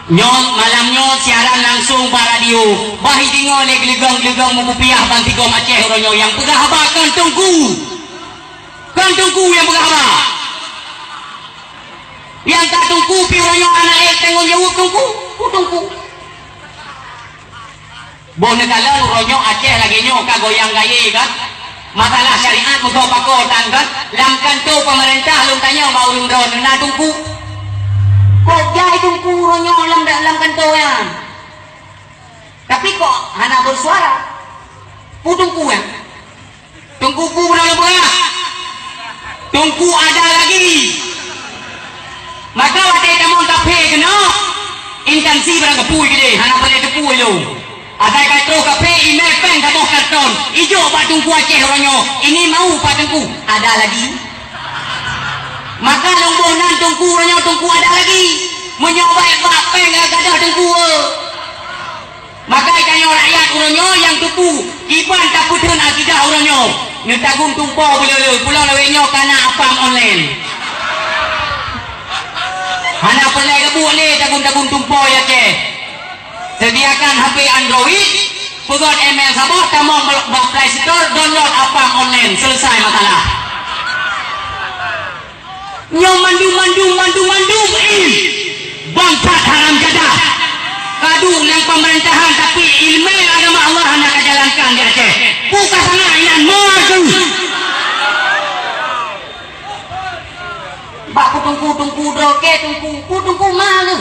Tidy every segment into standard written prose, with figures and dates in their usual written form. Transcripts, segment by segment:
Nyong malamnya siaran langsung pada radio. Bahi dengar ni gelegang-gelegang mukupiah bang Tikom Aceh orangnya yang pegah abah kantongku. Kantongku yang pegah abah. Yang tak tungku pi orangnya anak tengok jawab tungku. Tungku. Bona kalau orangnya Aceh lagi nyok kagoyang gaya kan. Masalah syariat muka pakor tangkat. Lam kanto pemerintah lung tanya mau urun na tungku. Kok jahit tungku ronyo dalam kanto ya. Tapi kok hana bersuara. Tungku ya. Tungku berapa banyak? Tungku ada lagi. Maka waktu kamu tak pay kena. Intensi berang kepui gede. Hana boleh kepui lo. Ada kata kafe email pen kamu karton. Ijo pak tungku Aceh ronyo. Ini mau pak tungku. Ada lagi. Maka lombonan tungku ronyo tungku ada lagi. Menyoba bapak enggak ada tungku. Maka ikannya rakyat ronyo yang tungku. Iban tak putun akidah ronyo. Netagung tumpo bila pulau lewenya karena apam online. Hana pelai ke boleh tagung tumpo ya ke. Sediakan HP Android, pegot email sabah, tamang Play Store, download apam online, selesai masalah. Nyom mandu bangkat haram jadah kadu yang pemerintahan tapi ilmu agama Allah hendak jalankan di Aceh bukan sangat inan maju bak tungku droke tungku malu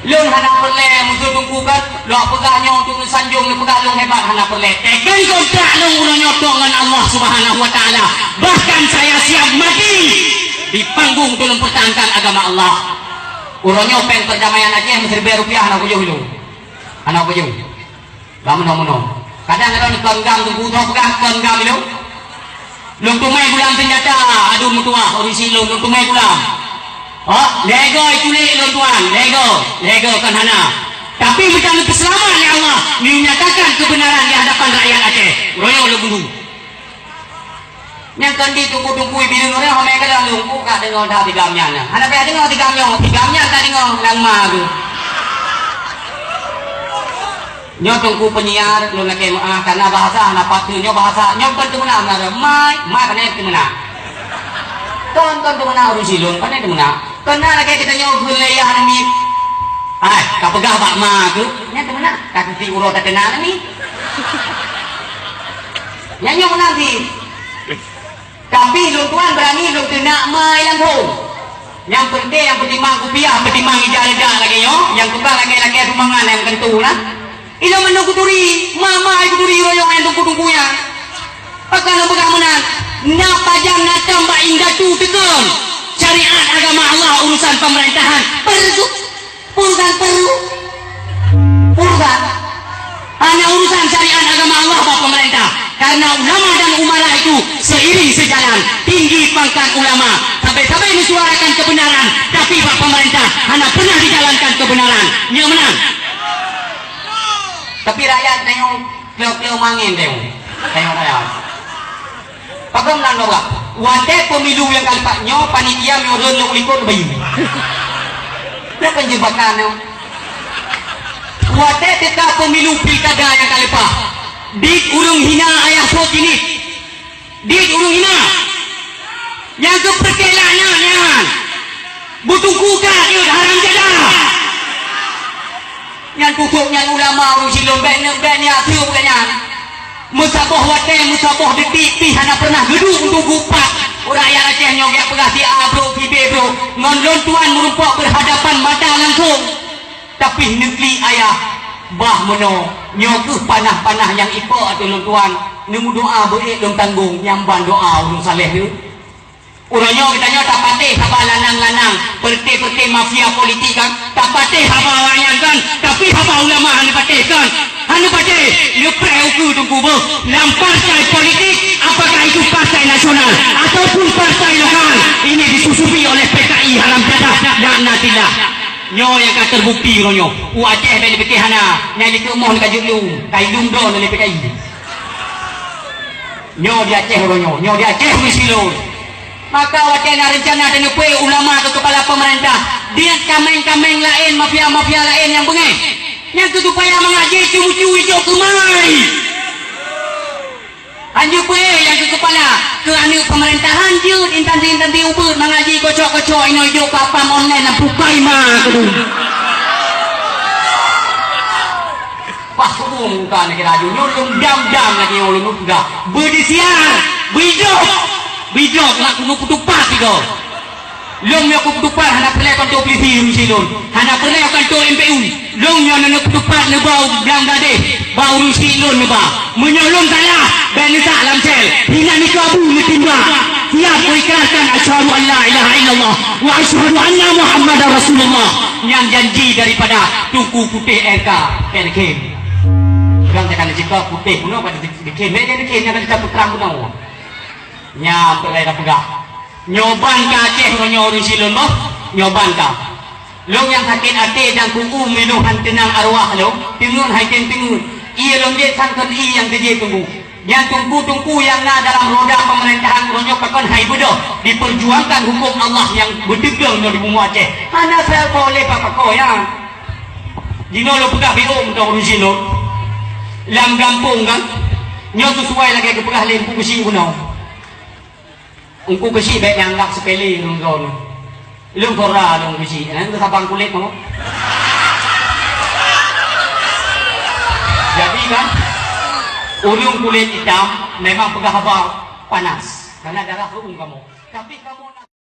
lung hendak perleh musuh tungku kan lo pegahnya untuk sanjung lo pegah lung hebat hendak perleh tekan kontrak lung udah nyotong dengan Allah Subhanahu Wa Ta'ala bahkan saya siap mati di panggung tolong pertahankan agama Allah. Urangnya peng perdamaian Aceh Rp1,000 anak kujuh lu. Anak kujuh. Lamun. Kadang-kadang kenggam tunggu tong pegang kenggam lu. Lung tumai gulam senjata, aduh mutua, orisi lung tumai gulam. Oh, lego culik lung tuan, lego kan hana. Tapi macam keselamatan ya Allah menyatakan kebenaran di hadapan rakyat Aceh. Urangnya lu bunuh. Yang kan ditunggu-tunggu bilang orang mereka dalam lungku kak dengar dah tigamnya na. Anak saya dengar tigamnya tak dengar lama tu. Nyo tunggu penyiar lu nak karena bahasa anak patunya bahasa nyo kan tu mana mana mai kan itu mana. Kan tu mana urus silun kan itu mana. Kena lagi kita nyo gulai yang ni. Ai kau pegah bak ma tu. Nya tu mana? Kak ti urut tak kenal ni. Nyo mana ti? Tapi lu tuan berani lu nak mai langsung. Yang penting yang pertimbang kupiah, pertimbang ijal-ijal lagi yo. Yang tukar lagi rumangan yang tentu lah. Ilo menunggu turi, mama ibu turi royong yang tunggu-tunggunya. Pakai lu pegang menang. Nak pajang nak tambah indah tu tekan. Syariat agama Allah urusan pemerintahan. Perlu. Hanya urusan syariat agama Allah Bapak pemerintah. Karena ulama dan umara itu seiring sejalan. Tinggi pangkat ulama sampai mensuarakan kebenaran, tapi Pak pemerintah hanya pernah dijalankan kebenaran. Yang menang. Tapi rakyat tengok kleo mangin tengok rakyat. Pakai menang doa. Wadah pemilu yang kalipatnya panitia miurun lu ikut bayi. Dia penjebakan. Wadah tetap pemilu pilkada yang kalipah. Dik urung hina ayah sok ini. Dik urung hina. Yang keperkelanya nyan. Butuh kuka dia haram jadah. Yang kukuknya ulama urung silom ben ya tiu bukannya. Musabah wadah musabah detik pi hana pernah gedung untuk gupat. Rakyat Aceh nyogak pegati bro pibe bro. Ngon tuan merumpak berhadapan mata langsung. Tapi negeri ayah bah meno nyokuh panah-panah yang ipa tu tuan nemu doa baik dong tanggung nyamban doa urung saleh tu urangnya kitanya tak patih haba lanang-lanang perti mafia politik kan tak patih haba rakyat kan tapi haba ulama hanya patih kan hanya patih dia preuku tunggu boh dalam partai politik apakah itu partai nasional ataupun partai lokal ini disusupi oleh PKI haram jadah dan natilah nyo yang kan terbukti ronyo Aceh dari PKI hana yang dikemoh dekat julu kai lumdo dari PKI nyo di Aceh ronyo nyo di Aceh misilo maka Aceh nak rencana dengan ulama atau kepala pemerintah dia kameng-kameng lain, mafia-mafia lain yang bengeng. Yang tu payah mengaji cumi-cumi jauh kemai. Anjuk yang tu kepala kerana pemerintahan je intansi-intansi ubud mengaji kocok-kocok ino hijau kapam online dan pukai mah tu. Pas kubung bukan lagi raju nyolong dam-dam lagi nyolong enggak berdisiar bidok nak kuno kutupat itu long yang kutupat hendak pelai kantor polisi Rusilon hendak pelai kantor MPU long yang nak kutupat ne bau dam dade bau Rusilon ne ba menyolong salah dan letak dalam sel hina ni kabu ni timba siap berikrarkan asyhadu an la ilaha illallah wa asyhadu anna muhammadar rasulullah yang janji daripada Tunku Putih RK KNK. Orang cakap jika putih puno pada dikin yang akan dicabut terang puno. Nya pelai dah pegah. Nyoban ka Aceh ronyo Rusilon boh, nyoban ka. Long yang sakit hati dan kuku minuhan tenang arwah lo, tingun haikin tingun. Ia long je sangkon i yang keje tunggu. Yang tungku yang na dalam roda pemerintahan ronyo kakon hai bodoh diperjuangkan hukum Allah yang berdegang di bumi Aceh. Hana saya boleh pakako ya. Jino lo pegah biom untuk Rusilon. Lam gampung kan nyo sesuai lagi ke pegah lempu besi kuno ungku besi baik yang anggap sepele long zon long kora long besi nanti sabang kulit kamu jadi kan ulung kulit hitam memang pegah habang panas karena darah ulung kamu tapi kamu